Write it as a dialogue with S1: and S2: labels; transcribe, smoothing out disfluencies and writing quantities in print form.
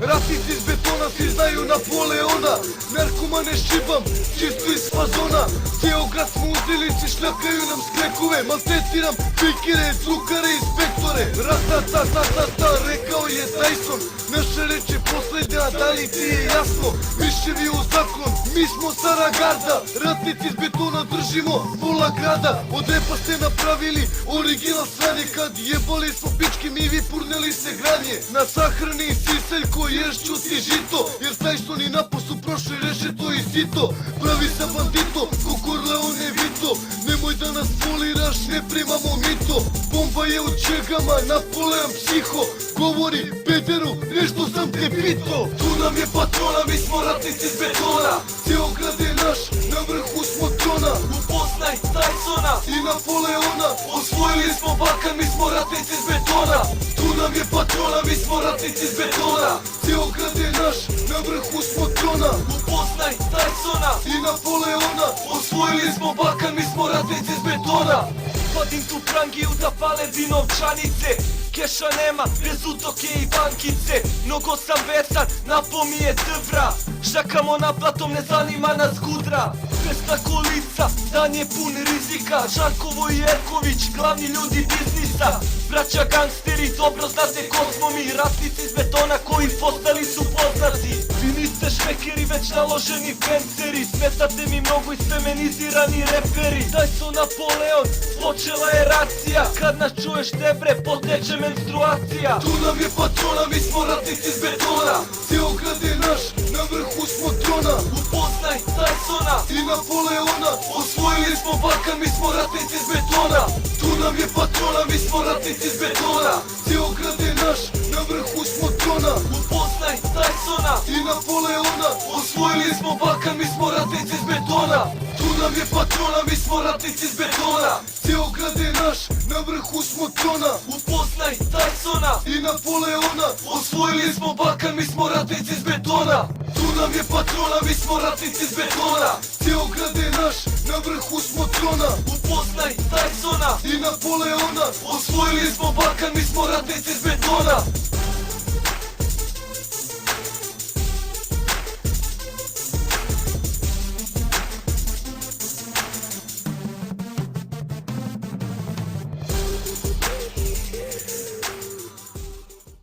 S1: Ratnici iz betona svi znaju Napoleona. Narkomane šibam, čisto iz fazona. Cijel grad smo uzeli, svi šljakaju nam sklekove. Maltretiram pikire, drugare, inspektore. Ratatatata, rekao je Tyson. Naša reč je poslednja, da li ti je jasno? Miševi u zakon, mi smo stara garda. Ratnici iz betona držimo pola grada. Od repa ste napravili original sranje. Kad jebali smo pičke, mi vi purneli se granje. Na sahrani siseljko, ješću ti žito. Jer Tyson i Napo su prošli rešeto i sito. Pravi sa bandito, ko Corleone Vito. Nemoj da nas foliraš, ne primamo mito. Bomba je u čegama, Napoleon psiho. Govori pederu, nešto sam te pito. Tu nam je patrona, mi smo ratnici iz betona. Cijel grad je naš, na vrhu smo trona. Upoznaj Tysona i Napoleona. Osvojili smo Balkan, mi smo ratnici iz betona. Tu nam je patrona, mi smo ratnici iz betona. Cijel grad je naš, na vrhu smo trona. Upoznaj Tysona i Napoleona. Osvojili smo Balkan, mi smo ratnici iz betona. Vadim tu prangiju da pale di novčanice. Keša nema, bez utoke i bankice. Mnogo sam besan, Napo mi je dvra. Šakamo naplatom, ne zanima nas gudra. Pesna kolica, dan je pun rizika. Žarkovo i Jerković, glavni ljudi biznisa. Braća gangsteri, dobro znate ko smo mi. Ratnici iz betona koji postali su poznati. Vi niste šmekeri, već naloženi fenceri. Smetate mi mnogo isfeminizirani reperi. Tyson, Napoleon, počela je racija. Kad nas čuješ debre, poteče menstruacija. Tu nam je patrona, mi smo ratnici iz betona. Cijel grad je naš, na vrhu smo trona. Upoznaj Tysona i Napoleona. Osvojili smo Balkan, mi smo ratnici iz betona. Tu nam je patrona, mi smo ratnici iz betona. Cijel grad je naš, na vrhu smo trona. Upoznaj Tysona i Napoleona. Osvojili smo Balkan, mi smo ratnici iz betona. Tu nam je patrona, mi smo ratnici iz betona. Cijel grad je naš, na vrhu smo trona. Upoznaj Tysona i Napoleona. Osvojili smo Balkan, mi smo ratnici iz betona. Tu nam je patrona, mi smo ratnici iz betona. Cijel grad je naš, na vrhu smo trona. Upoznaj Tysona i Napoleona. Osvojili smo Balkan, mi smo ratnici iz betona.